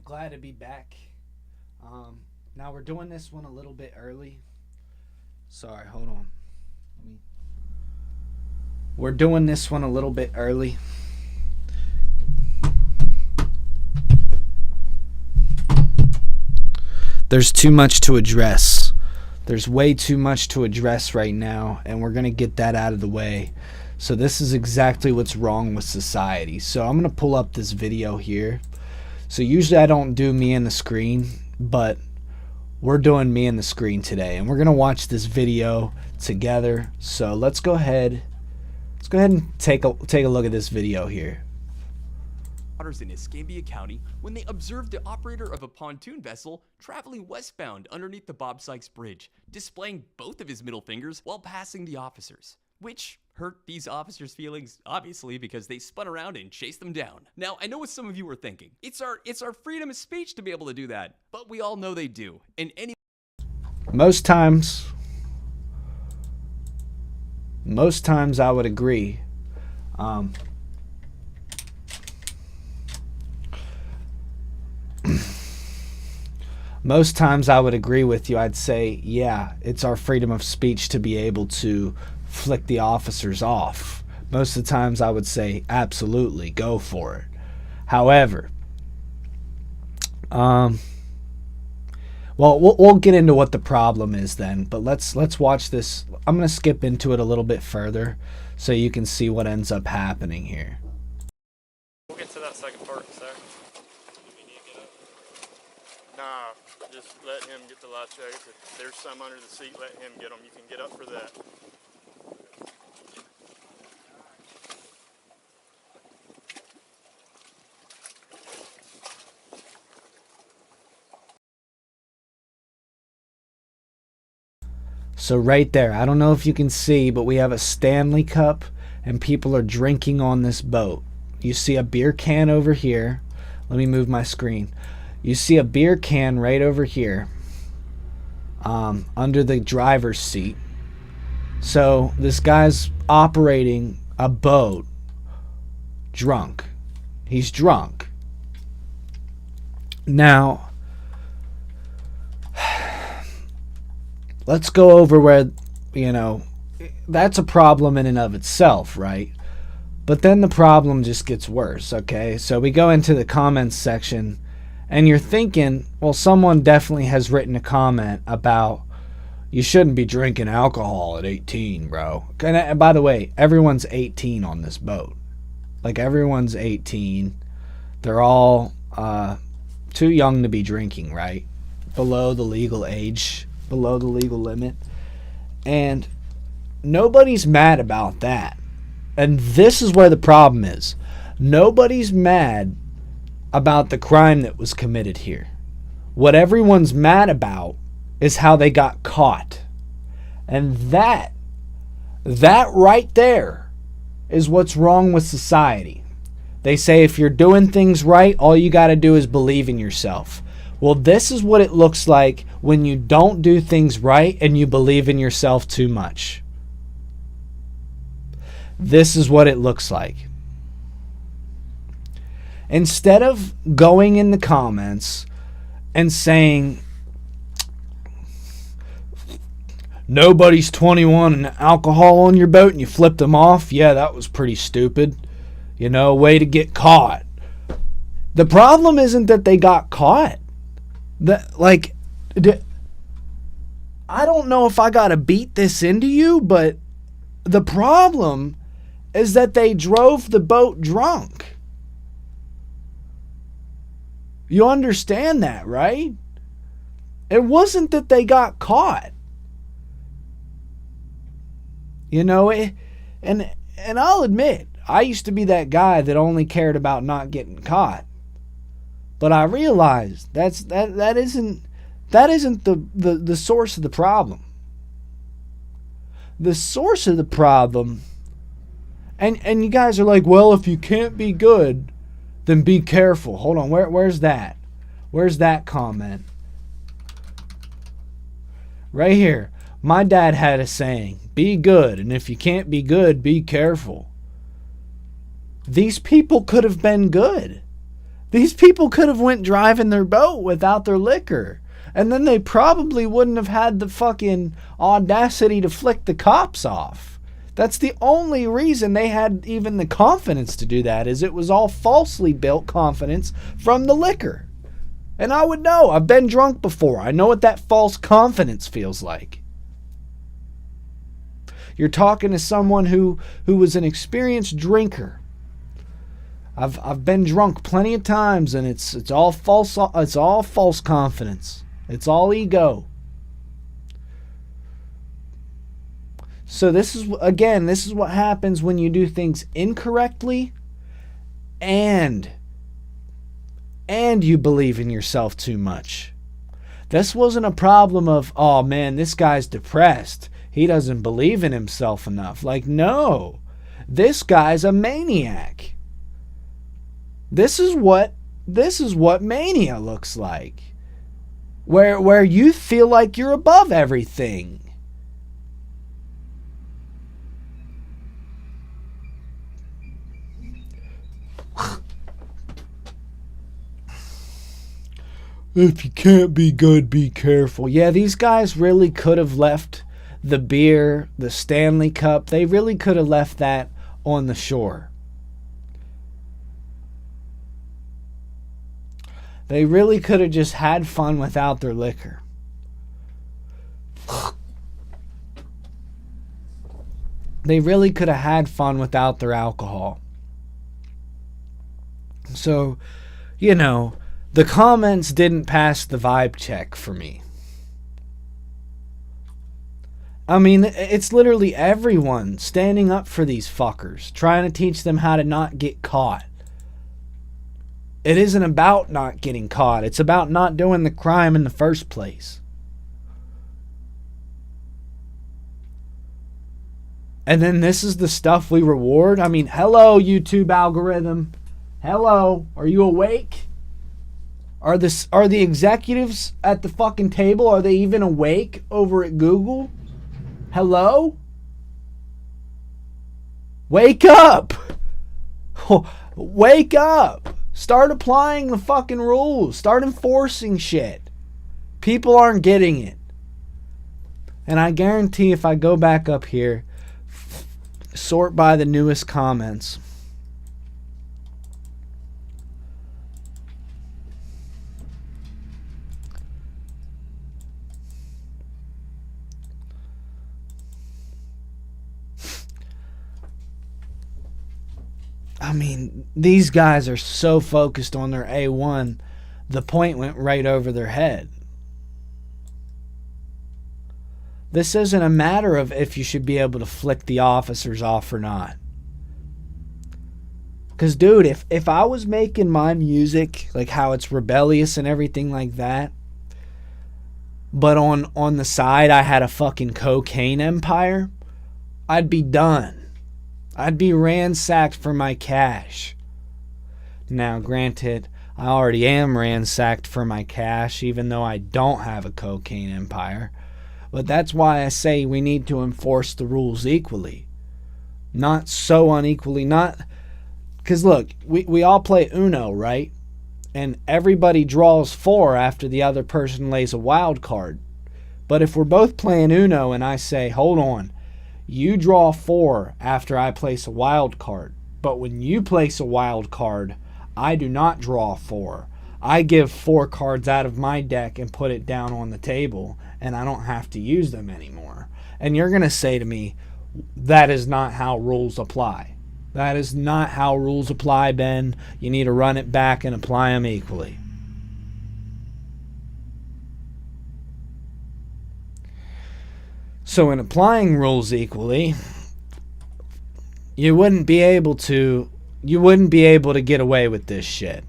Glad to be back. Now we're doing this one a little bit early. Sorry, hold on. We're doing this one a little bit early. There's too much to address. There's way too much to address right now, and we're going to get that out of the way. So this is exactly what's wrong with society. So I'm going to pull up this video here. So usually I don't do me and the screen, but we're doing me and the screen today, and we're going to watch this video together. So let's go ahead and take a look at this video here. In Escambia County when they observed the operator of a pontoon vessel traveling westbound underneath the Bob Sykes Bridge, displaying both of his middle fingers while passing the officers, which hurt these officers' feelings, obviously, because they spun around and chased them down. Now, I know what some of you are thinking. It's our freedom of speech to be able to do that, but we all know they do. And Most times I would agree. Most times I would agree with you. I'd say, yeah, it's our freedom of speech to be able to flick the officers off. Most of the times I would say, absolutely, go for it. However, well, we'll get into what the problem is then, but let's watch this. I'm going to skip into it a little bit further so you can see what ends up happening here. We'll get to that second part, sir. Nah, just let him get the life jackets. If there's some under the seat, let him get them. You can get up for that. So right there, I don't know if you can see, but we have a Stanley Cup and people are drinking on this boat. You see a beer can over here. Let me move my screen. You see a beer can right over here under the driver's seat. So this guy's operating a boat drunk. He's drunk. Now, let's go over where, that's a problem in and of itself, right? But then the problem just gets worse, okay? So we go into the comments section, and you're thinking, well, someone definitely has written a comment about you shouldn't be drinking alcohol at 18, bro. And by the way, everyone's 18 on this boat. Like, everyone's 18. They're all too young to be drinking, right? Below the legal age, below the legal limit. And nobody's mad about that. And this is where the problem is. Nobody's mad about the crime that was committed here. What everyone's mad about is how they got caught. And that right there is what's wrong with society. They say if you're doing things right, all you got to do is believe in yourself. Well, this is what it looks like when you don't do things right and you believe in yourself too much. This is what it looks like. Instead of going in the comments and saying, nobody's 21 and alcohol on your boat and you flipped them off, yeah, that was pretty stupid. Way to get caught. The problem isn't that they got caught. I don't know if I gotta beat this into you, but the problem is that they drove the boat drunk. You understand that, right? It wasn't that they got caught. And I'll admit, I used to be that guy that only cared about not getting caught. But I realized that isn't the source of the problem. The source of the problem, and you guys are like, well, if you can't be good, then be careful. Hold on, where's that? Where's that comment? Right here. My dad had a saying, be good, and if you can't be good, be careful. These people could have been good. These people could have went driving their boat without their liquor. And then they probably wouldn't have had the fucking audacity to flick the cops off. That's the only reason they had even the confidence to do that, is it was all falsely built confidence from the liquor. And I would know. I've been drunk before. I know what that false confidence feels like. You're talking to someone who was an experienced drinker. I've been drunk plenty of times, and it's all false. It's all false confidence. It's all ego. So this is what happens when you do things incorrectly, and you believe in yourself too much. This wasn't a problem of, oh man, this guy's depressed. He doesn't believe in himself enough. Like, no, this guy's a maniac. This is what mania looks like. Where you feel like you're above everything. If you can't be good, be careful. Yeah, these guys really could have left the beer, the Stanley Cup. They really could have left that on the shore. They really could have just had fun without their liquor. They really could have had fun without their alcohol. So, you know, the comments didn't pass the vibe check for me. I mean, it's literally everyone standing up for these fuckers, trying to teach them how to not get caught. It isn't about not getting caught. It's about not doing the crime in the first place. And then this is the stuff we reward? I mean, hello, YouTube algorithm. Hello, are you awake? Are the executives at the fucking table, are they even awake over at Google? Hello? Wake up! Wake up! Start applying the fucking rules. Start enforcing shit. People aren't getting it. And I guarantee if I go back up here, sort by the newest comments. I mean, these guys are so focused on their A1, the point went right over their head. This isn't a matter of if you should be able to flick the officers off or not. Because, dude, if I was making my music, like how it's rebellious and everything like that, but on the side I had a fucking cocaine empire, I'd be done. I'd be ransacked for my cash. Now, granted, I already am ransacked for my cash, even though I don't have a cocaine empire. But that's why I say we need to enforce the rules equally. Not so unequally, not... Because look, we all play Uno, right? And everybody draws 4 after the other person lays a wild card. But if we're both playing Uno and I say, hold on, you draw 4 after I place a wild card. But when you place a wild card, I do not draw 4. I give 4 cards out of my deck and put it down on the table, and I don't have to use them anymore. And you're going to say to me, that is not how rules apply. That is not how rules apply, Ben. You need to run it back and apply them equally. So in applying rules equally, you wouldn't be able to get away with this shit.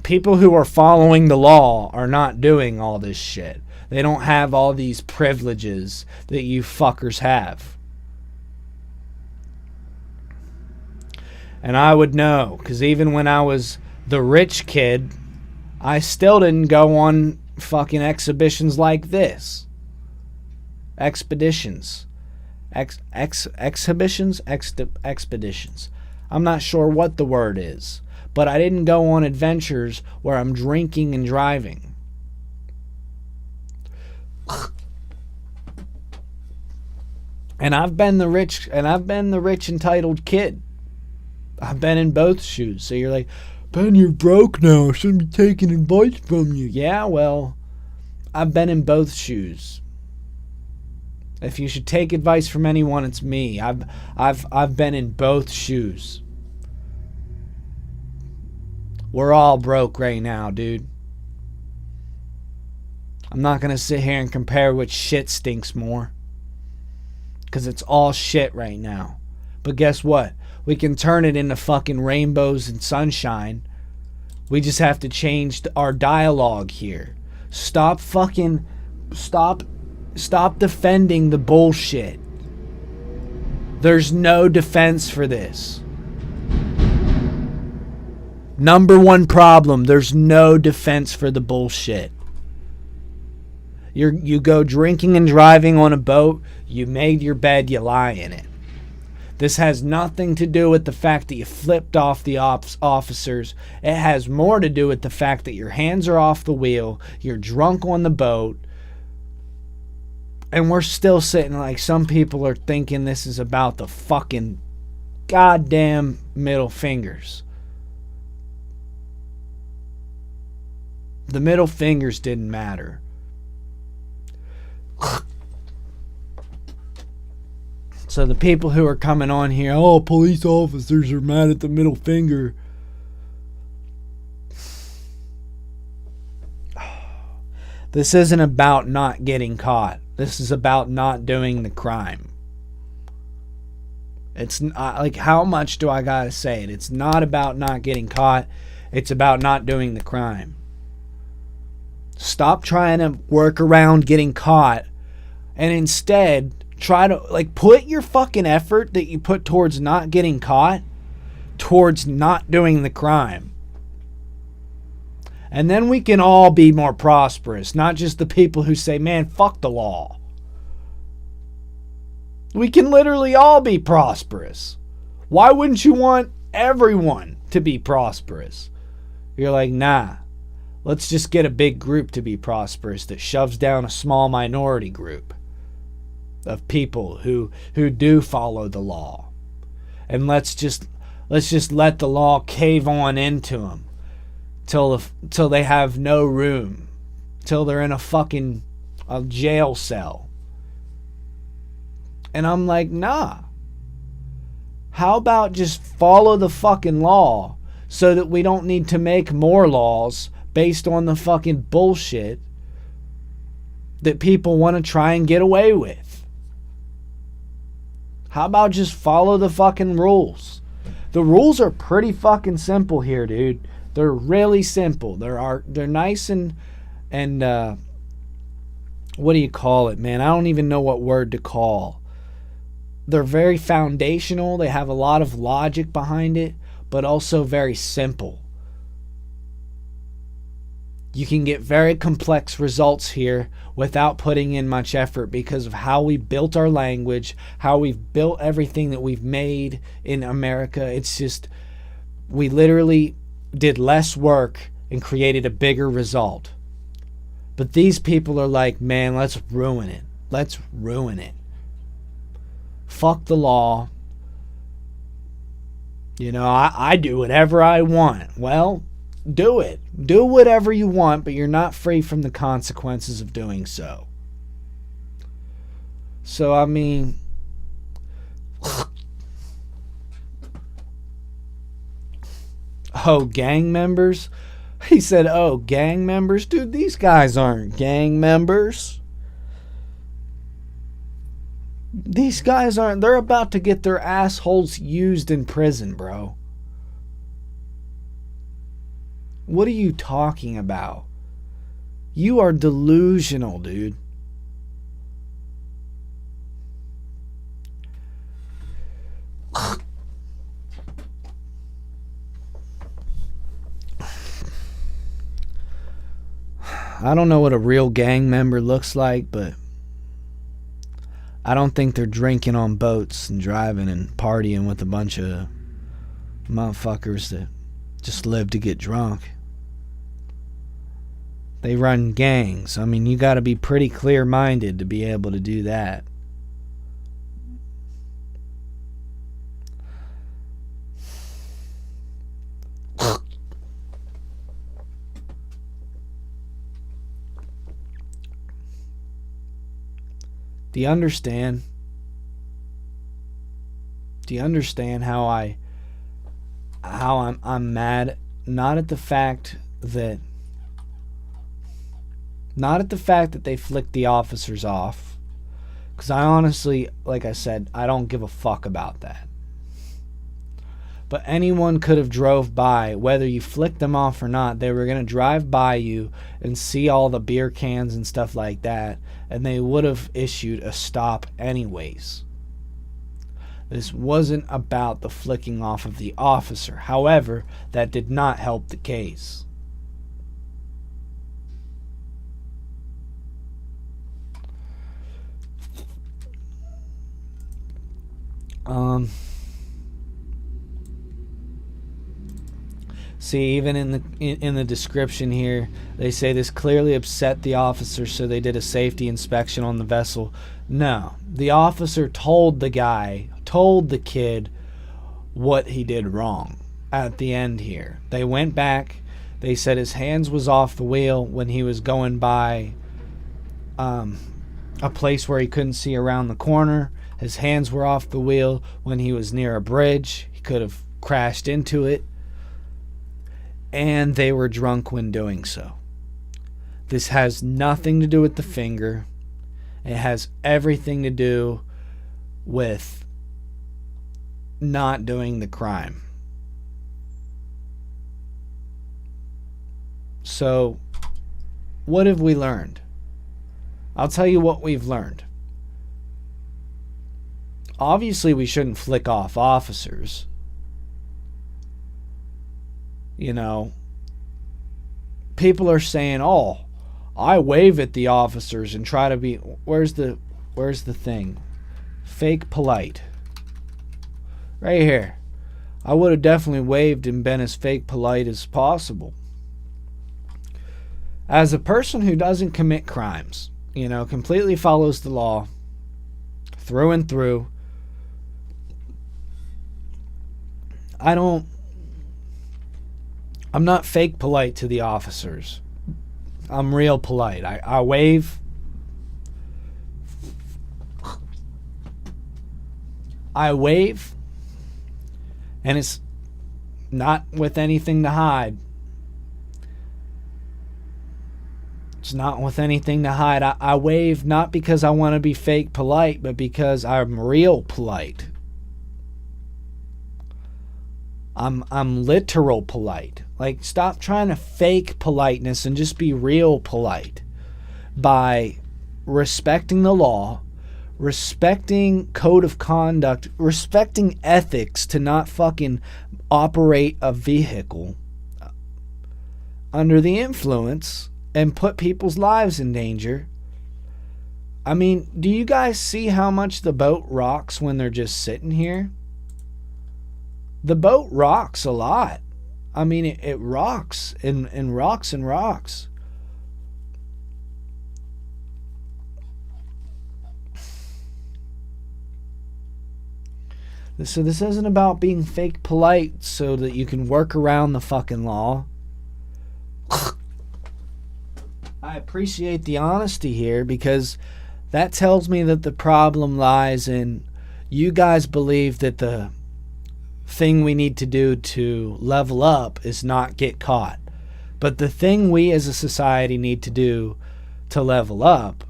People who are following the law are not doing all this shit. They don't have all these privileges that you fuckers have. And I would know, because even when I was the rich kid, I still didn't go on fucking exhibitions like this. Expeditions. Expeditions? Expeditions. I'm not sure what the word is. But I didn't go on adventures where I'm drinking and driving. And I've been the rich entitled kid. I've been in both shoes. So you're like, Ben, you're broke now. I shouldn't be taking advice from you. Yeah, well, I've been in both shoes. If you should take advice from anyone, it's me. I've been in both shoes. We're all broke right now, dude. I'm not gonna sit here and compare which shit stinks more, because it's all shit right now. But guess what? We can turn it into fucking rainbows and sunshine. We just have to change our dialogue here. Stop defending the bullshit. There's no defense for this. Number one problem, there's no defense for the bullshit. You go drinking and driving on a boat, you made your bed, you lie in it. This has nothing to do with the fact that you flipped off the officers. It has more to do with the fact that your hands are off the wheel, you're drunk on the boat, and we're still sitting like some people are thinking this is about the fucking goddamn middle fingers. The middle fingers didn't matter. So the people who are coming on here, oh, police officers are mad at the middle finger. This isn't about not getting caught. This is about not doing the crime. It's like, how much do I gotta say it? It's not about not getting caught. It's about not doing the crime. Stop trying to work around getting caught and instead try to, like, put your fucking effort that you put towards not getting caught towards not doing the crime. And then we can all be more prosperous, not just the people who say, man, fuck the law. We can literally all be prosperous. Why wouldn't you want everyone to be prosperous? You're like, nah. Let's just get a big group to be prosperous that shoves down a small minority group of people who do follow the law. And let's just let the law cave on into them till they have no room, till they're in a jail cell. And I'm like, nah. How about just follow the fucking law so that we don't need to make more laws based on the fucking bullshit that people want to try and get away with? How about just follow the fucking rules? The rules are pretty fucking simple here, dude. They're really simple. They're nice and what do you call it, man? I don't even know what word to call. They're very foundational. They have a lot of logic behind it, but also very simple. You can get very complex results here without putting in much effort because of how we built our language, how we've built everything that we've made in America. It's just, we literally did less work and created a bigger result. But these people are like, man, let's ruin it. Let's ruin it. Fuck the law. You know, I do whatever I want. Well, do it. Do whatever you want, but you're not free from the consequences of doing so. So, I mean, oh, gang members? He said, oh, gang members? Dude, these guys aren't gang members. These guys aren't. They're about to get their assholes used in prison, bro. What are you talking about? You are delusional, dude. I don't know what a real gang member looks like, but I don't think they're drinking on boats and driving and partying with a bunch of Motherfuckers that just live to get drunk. They run gangs. I mean, you got to be pretty clear-minded to be able to do that. Do you understand? Do you understand how I'm mad? Not at the fact that they flicked the officers off, because I honestly, like I said, I don't give a fuck about that. But anyone could have drove by, whether you flicked them off or not. They were going to drive by you and see all the beer cans and stuff like that, and they would have issued a stop anyways. This wasn't about the flicking off of the officer. However, that did not help the case. See, even in the description here, they say this clearly upset the officer, so they did a safety inspection on the vessel. No, the officer told the kid what he did wrong at the end here. They went back. They said his hands was off the wheel when he was going by a place where he couldn't see around the corner. His hands were off the wheel when he was near a bridge. He could have crashed into it. And they were drunk when doing so. This has nothing to do with the finger. It has everything to do with not doing the crime. So, what have we learned? I'll tell you what we've learned. Obviously, we shouldn't flick off officers. You know, people are saying, "Oh, I wave at the officers and try to be." Where's the thing? Fake polite. Right here. I would have definitely waved and been as fake polite as possible. As a person who doesn't commit crimes, you know, completely follows the law through and through, I'm not fake polite to the officers. I'm real polite. I wave. And it's not with anything to hide. It's not with anything to hide. I wave not because I want to be fake polite, but because I'm real polite. I'm literal polite. Like, stop trying to fake politeness and just be real polite by respecting the law, respecting code of conduct, respecting ethics to not fucking operate a vehicle under the influence and put people's lives in danger. I mean, do you guys see how much the boat rocks when they're just sitting here? The boat rocks a lot. I mean, it rocks and rocks and rocks. So this isn't about being fake polite so that you can work around the fucking law. I appreciate the honesty here, because that tells me that the problem lies in you guys believe that the thing we need to do to level up is not get caught. But the thing we as a society need to do to level up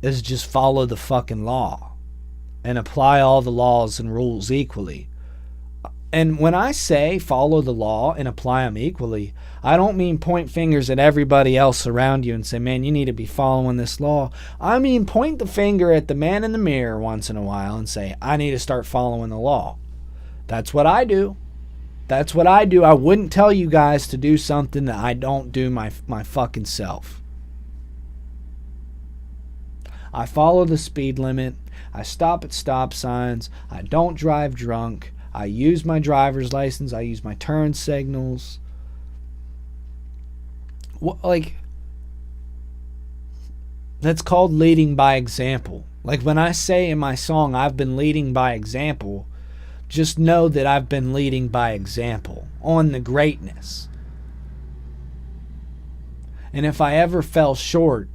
is just follow the fucking law and apply all the laws and rules equally. And when I say follow the law and apply them equally, I don't mean point fingers at everybody else around you and say, man, you need to be following this law. I mean point the finger at the man in the mirror once in a while and say, I need to start following the law. That's what I do. That's what I do. I wouldn't tell you guys to do something that I don't do my fucking self. I follow the speed limit. I stop at stop signs. I don't drive drunk. I use my driver's license. I use my turn signals. Like, that's called leading by example. Like when I say in my song, I've been leading by example, just know that I've been leading by example on the greatness. And if I ever fell short,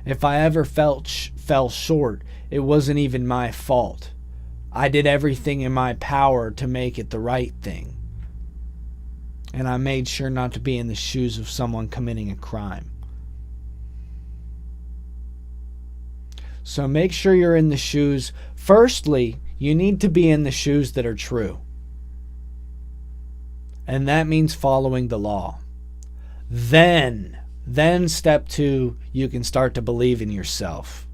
fell short, it wasn't even my fault. I did everything in my power to make it the right thing. And I made sure not to be in the shoes of someone committing a crime. So make sure you're in the shoes. Firstly, you need to be in the shoes that are true. And that means following the law. Then step 2, you can start to believe in yourself.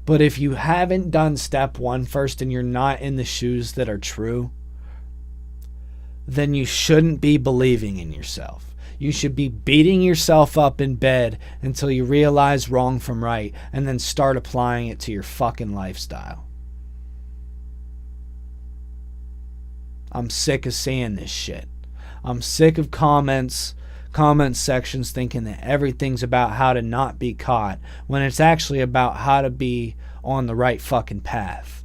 But if you haven't done step 1 first and you're not in the shoes that are true, then you shouldn't be believing in yourself. You should be beating yourself up in bed until you realize wrong from right and then start applying it to your fucking lifestyle. I'm sick of seeing this shit. I'm sick of comment sections thinking that everything's about how to not be caught when it's actually about how to be on the right fucking path.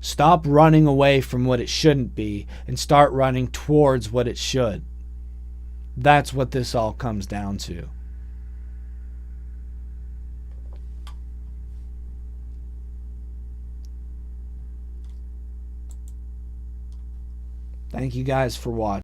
Stop running away from what it shouldn't be and start running towards what it should. That's what this all comes down to. Thank you guys for watching.